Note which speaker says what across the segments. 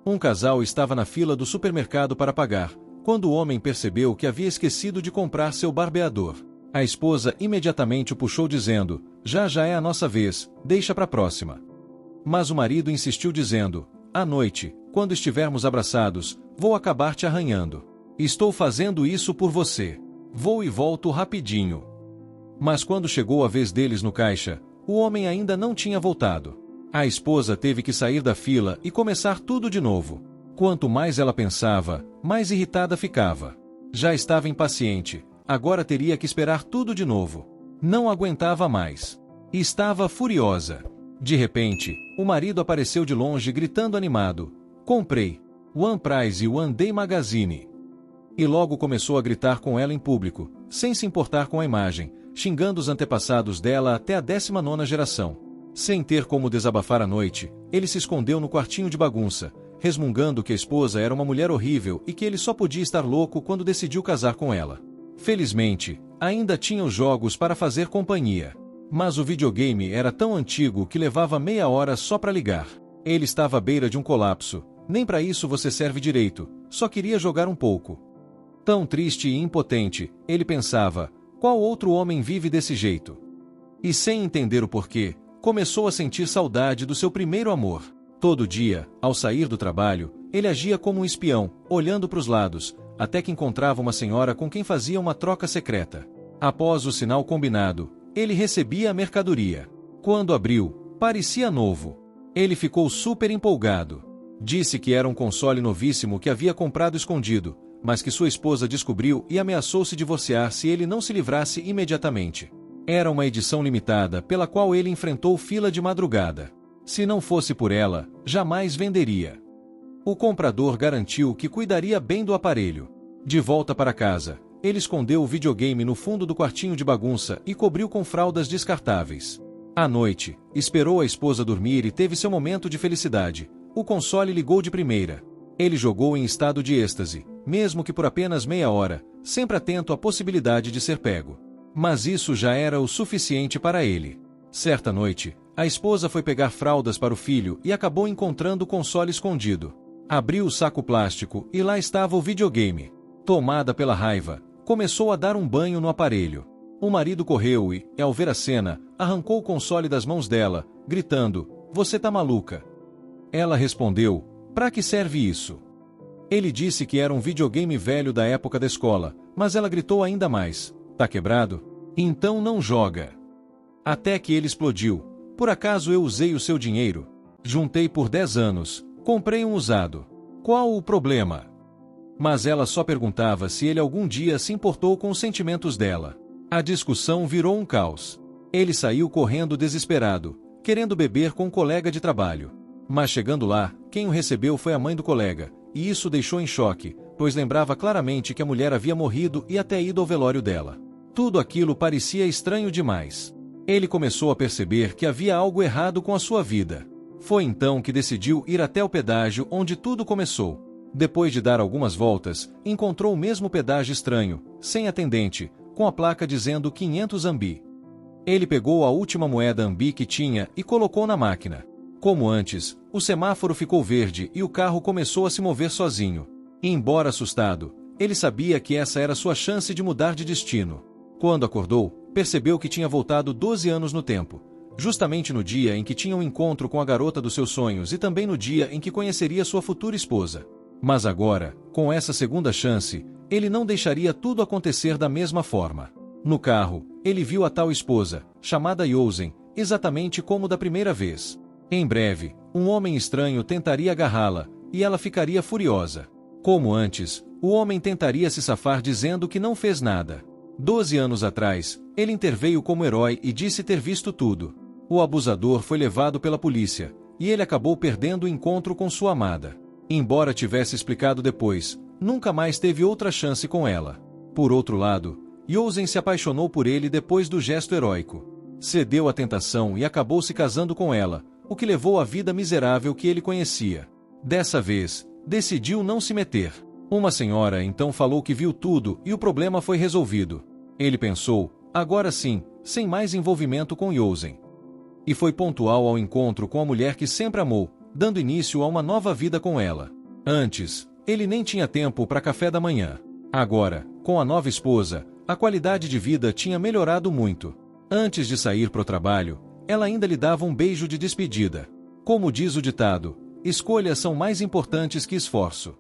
Speaker 1: Um casal estava na fila do supermercado para pagar, quando o homem percebeu que havia esquecido de comprar seu barbeador. A esposa imediatamente o puxou dizendo: já é a nossa vez, deixa para a próxima. Mas o marido insistiu dizendo: à noite, quando estivermos abraçados, vou acabar te arranhando. Estou fazendo isso por você. Vou e volto rapidinho. Mas quando chegou a vez deles no caixa, o homem ainda não tinha voltado. A esposa teve que sair da fila e começar tudo de novo. Quanto mais ela pensava, mais irritada ficava. Já estava impaciente, agora teria que esperar tudo de novo. Não aguentava mais. Estava furiosa. De repente, o marido apareceu de longe gritando animado: comprei! One Price e One Day Magazine! E logo começou a gritar com ela em público, sem se importar com a imagem, xingando os antepassados dela até a 19ª geração. Sem ter como desabafar à noite, ele se escondeu no quartinho de bagunça, resmungando que a esposa era uma mulher horrível e que ele só podia estar louco quando decidiu casar com ela. Felizmente, ainda tinha os jogos para fazer companhia. Mas o videogame era tão antigo que levava meia hora só para ligar. Ele estava à beira de um colapso. Nem para isso você serve direito, só queria jogar um pouco. Tão triste e impotente, ele pensava: qual outro homem vive desse jeito? E sem entender o porquê, começou a sentir saudade do seu primeiro amor. Todo dia, ao sair do trabalho, ele agia como um espião, olhando para os lados, até que encontrava uma senhora com quem fazia uma troca secreta. Após o sinal combinado, ele recebia a mercadoria. Quando abriu, parecia novo. Ele ficou super empolgado. Disse que era um console novíssimo que havia comprado escondido, mas que sua esposa descobriu e ameaçou se divorciar se ele não se livrasse imediatamente. Era uma edição limitada pela qual ele enfrentou fila de madrugada. Se não fosse por ela, jamais venderia. O comprador garantiu que cuidaria bem do aparelho. De volta para casa, ele escondeu o videogame no fundo do quartinho de bagunça e cobriu com fraldas descartáveis. À noite, esperou a esposa dormir e teve seu momento de felicidade. O console ligou de primeira. Ele jogou em estado de êxtase, mesmo que por apenas meia hora, sempre atento à possibilidade de ser pego. Mas isso já era o suficiente para ele. Certa noite, a esposa foi pegar fraldas para o filho e acabou encontrando o console escondido. Abriu o saco plástico e lá estava o videogame. Tomada pela raiva, começou a dar um banho no aparelho. O marido correu e, ao ver a cena, arrancou o console das mãos dela, gritando: você tá maluca? Ela respondeu: pra que serve isso? Ele disse que era um videogame velho da época da escola, mas ela gritou ainda mais: tá quebrado? Então não joga. Até que ele explodiu: por acaso eu usei o seu dinheiro? Juntei por 10 anos, comprei um usado. Qual o problema? Mas ela só perguntava se ele algum dia se importou com os sentimentos dela. A discussão virou um caos. Ele saiu correndo desesperado, querendo beber com um colega de trabalho. Mas chegando lá, quem o recebeu foi a mãe do colega, e isso deixou em choque, pois lembrava claramente que a mulher havia morrido e até ido ao velório dela. Tudo aquilo parecia estranho demais. Ele começou a perceber que havia algo errado com a sua vida. Foi então que decidiu ir até o pedágio onde tudo começou. Depois de dar algumas voltas, encontrou o mesmo pedágio estranho, sem atendente, com a placa dizendo 500 ambi. Ele pegou a última moeda ambi que tinha e colocou na máquina. Como antes, o semáforo ficou verde e o carro começou a se mover sozinho. E embora assustado, ele sabia que essa era sua chance de mudar de destino. Quando acordou, percebeu que tinha voltado 12 anos no tempo, justamente no dia em que tinha um encontro com a garota dos seus sonhos e também no dia em que conheceria sua futura esposa. Mas agora, com essa segunda chance, ele não deixaria tudo acontecer da mesma forma. No carro, ele viu a tal esposa, chamada Yosen, exatamente como da primeira vez. Em breve, um homem estranho tentaria agarrá-la, e ela ficaria furiosa. Como antes, o homem tentaria se safar dizendo que não fez nada. 12 anos atrás, ele interveio como herói e disse ter visto tudo. O abusador foi levado pela polícia, e ele acabou perdendo o encontro com sua amada. Embora tivesse explicado depois, nunca mais teve outra chance com ela. Por outro lado, Yosen se apaixonou por ele depois do gesto heróico. Cedeu à tentação e acabou se casando com ela, o que levou à vida miserável que ele conhecia. Dessa vez, decidiu não se meter. Uma senhora então falou que viu tudo e o problema foi resolvido. Ele pensou, agora sim, sem mais envolvimento com Yosen. E foi pontual ao encontro com a mulher que sempre amou, dando início a uma nova vida com ela. Antes, ele nem tinha tempo para café da manhã. Agora, com a nova esposa, a qualidade de vida tinha melhorado muito. Antes de sair para o trabalho, ela ainda lhe dava um beijo de despedida. Como diz o ditado, escolhas são mais importantes que esforço.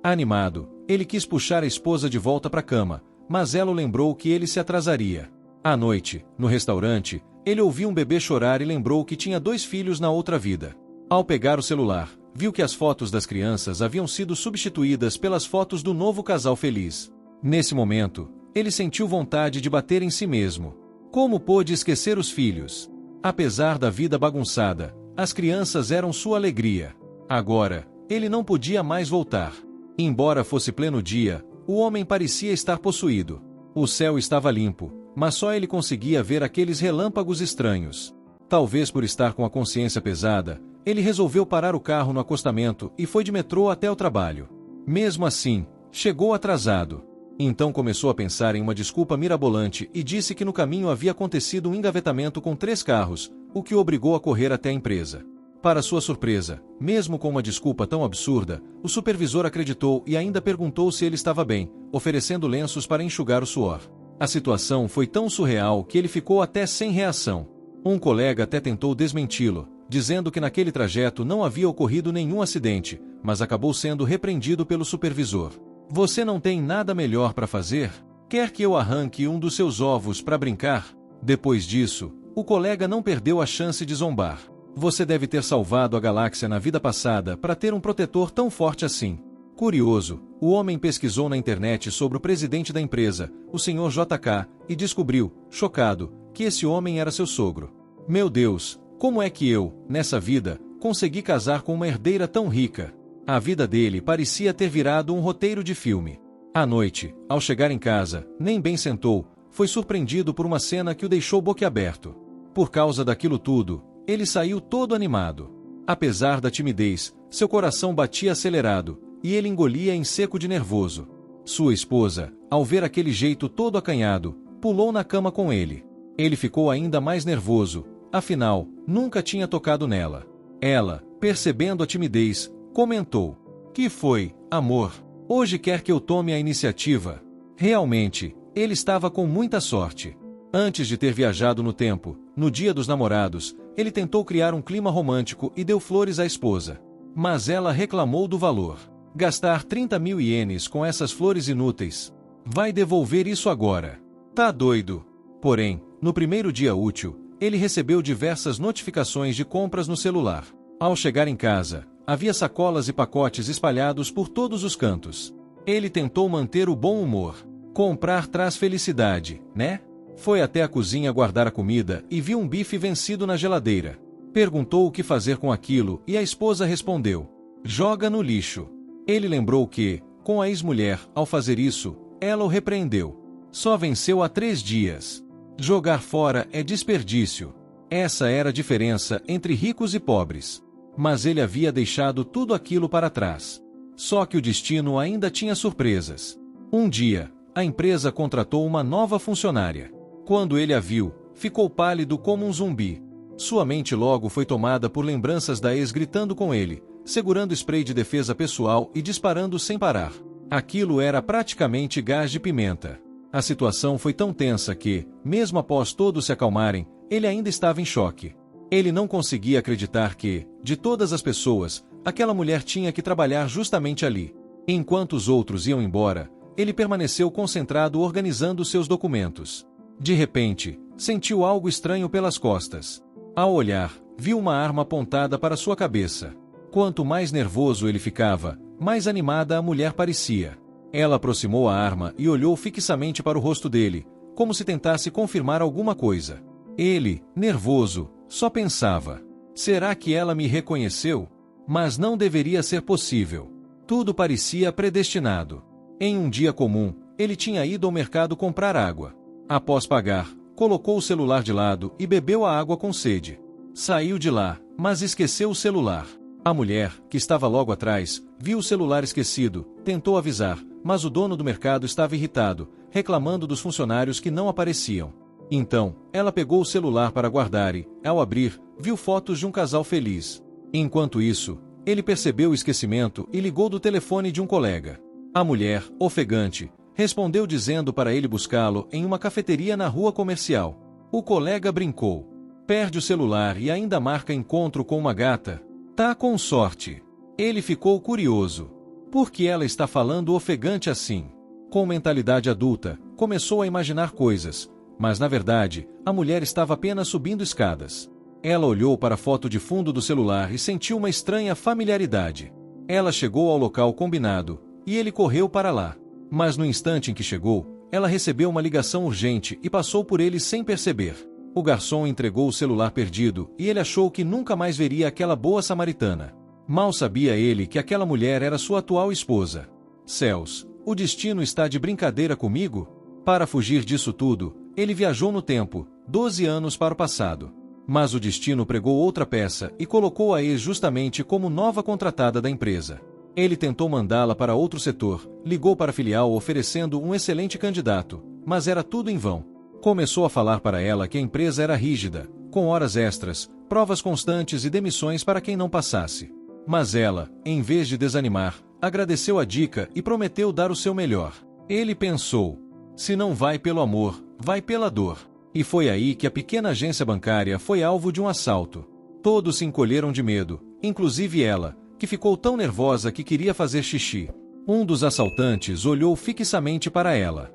Speaker 1: Animado, ele quis puxar a esposa de volta para a cama, mas ela o lembrou que ele se atrasaria. À noite, no restaurante, ele ouviu um bebê chorar e lembrou que tinha 2 filhos na outra vida. Ao pegar o celular, viu que as fotos das crianças haviam sido substituídas pelas fotos do novo casal feliz. Nesse momento, ele sentiu vontade de bater em si mesmo. Como pôde esquecer os filhos? Apesar da vida bagunçada, as crianças eram sua alegria. Agora, ele não podia mais voltar. Embora fosse pleno dia, o homem parecia estar possuído. O céu estava limpo, mas só ele conseguia ver aqueles relâmpagos estranhos. Talvez por estar com a consciência pesada, ele resolveu parar o carro no acostamento e foi de metrô até o trabalho. Mesmo assim, chegou atrasado. Então começou a pensar em uma desculpa mirabolante e disse que no caminho havia acontecido um engavetamento com 3 carros, o que o obrigou a correr até a empresa. Para sua surpresa, mesmo com uma desculpa tão absurda, o supervisor acreditou e ainda perguntou se ele estava bem, oferecendo lenços para enxugar o suor. A situação foi tão surreal que ele ficou até sem reação. Um colega até tentou desmenti-lo, dizendo que naquele trajeto não havia ocorrido nenhum acidente, mas acabou sendo repreendido pelo supervisor. Você não tem nada melhor para fazer? Quer que eu arranque um dos seus ovos para brincar? Depois disso, o colega não perdeu a chance de zombar. Você deve ter salvado a galáxia na vida passada para ter um protetor tão forte assim. Curioso, o homem pesquisou na internet sobre o presidente da empresa, o Sr. JK, e descobriu, chocado, que esse homem era seu sogro. Meu Deus, como é que eu, nessa vida, consegui casar com uma herdeira tão rica? A vida dele parecia ter virado um roteiro de filme. À noite, ao chegar em casa, nem bem sentou, foi surpreendido por uma cena que o deixou boquiaberto. Por causa daquilo tudo, ele saiu todo animado. Apesar da timidez, seu coração batia acelerado, e ele engolia em seco de nervoso. Sua esposa, ao ver aquele jeito todo acanhado, pulou na cama com ele. Ele ficou ainda mais nervoso, afinal, nunca tinha tocado nela. Ela, percebendo a timidez, comentou: "Que foi, amor? Hoje quer que eu tome a iniciativa?" Realmente, ele estava com muita sorte. Antes de ter viajado no tempo, no Dia dos Namorados, ele tentou criar um clima romântico e deu flores à esposa. Mas ela reclamou do valor. Gastar 30.000 ienes com essas flores inúteis. Vai devolver isso agora. Tá doido? Porém, no primeiro dia útil, ele recebeu diversas notificações de compras no celular. Ao chegar em casa, havia sacolas e pacotes espalhados por todos os cantos. Ele tentou manter o bom humor. Comprar traz felicidade, né? Foi até a cozinha guardar a comida e viu um bife vencido na geladeira. Perguntou o que fazer com aquilo e a esposa respondeu: "Joga no lixo." Ele lembrou que, com a ex-mulher, ao fazer isso, ela o repreendeu. Só venceu há 3 dias. Jogar fora é desperdício. Essa era a diferença entre ricos e pobres. Mas ele havia deixado tudo aquilo para trás. Só que o destino ainda tinha surpresas. Um dia, a empresa contratou uma nova funcionária. Quando ele a viu, ficou pálido como um zumbi. Sua mente logo foi tomada por lembranças da ex gritando com ele, segurando spray de defesa pessoal e disparando sem parar. Aquilo era praticamente gás de pimenta. A situação foi tão tensa que, mesmo após todos se acalmarem, ele ainda estava em choque. Ele não conseguia acreditar que, de todas as pessoas, aquela mulher tinha que trabalhar justamente ali. Enquanto os outros iam embora, ele permaneceu concentrado organizando seus documentos. De repente, sentiu algo estranho pelas costas. Ao olhar, viu uma arma apontada para sua cabeça. Quanto mais nervoso ele ficava, mais animada a mulher parecia. Ela aproximou a arma e olhou fixamente para o rosto dele, como se tentasse confirmar alguma coisa. Ele, nervoso, só pensava: será que ela me reconheceu? Mas não deveria ser possível. Tudo parecia predestinado. Em um dia comum, ele tinha ido ao mercado comprar água. Após pagar, colocou o celular de lado e bebeu a água com sede. Saiu de lá, mas esqueceu o celular. A mulher, que estava logo atrás, viu o celular esquecido, tentou avisar, mas o dono do mercado estava irritado, reclamando dos funcionários que não apareciam. Então, ela pegou o celular para guardar e, ao abrir, viu fotos de um casal feliz. Enquanto isso, ele percebeu o esquecimento e ligou do telefone de um colega. A mulher, ofegante, respondeu dizendo para ele buscá-lo em uma cafeteria na rua comercial. O colega brincou. Perde o celular e ainda marca encontro com uma gata? Tá com sorte. Ele ficou curioso. Por que ela está falando ofegante assim? Com mentalidade adulta, começou a imaginar coisas, mas na verdade, a mulher estava apenas subindo escadas. Ela olhou para a foto de fundo do celular e sentiu uma estranha familiaridade. Ela chegou ao local combinado, e ele correu para lá. Mas no instante em que chegou, ela recebeu uma ligação urgente e passou por ele sem perceber. O garçom entregou o celular perdido e ele achou que nunca mais veria aquela boa samaritana. Mal sabia ele que aquela mulher era sua atual esposa. Céus, o destino está de brincadeira comigo? Para fugir disso tudo, ele viajou no tempo, 12 anos para o passado. Mas o destino pregou outra peça e colocou a ex justamente como nova contratada da empresa. Ele tentou mandá-la para outro setor, ligou para a filial oferecendo um excelente candidato, mas era tudo em vão. Começou a falar para ela que a empresa era rígida, com horas extras, provas constantes e demissões para quem não passasse. Mas ela, em vez de desanimar, agradeceu a dica e prometeu dar o seu melhor. Ele pensou: se não vai pelo amor, vai pela dor. E foi aí que a pequena agência bancária foi alvo de um assalto. Todos se encolheram de medo, inclusive ela, que ficou tão nervosa que queria fazer xixi. Um dos assaltantes olhou fixamente para ela.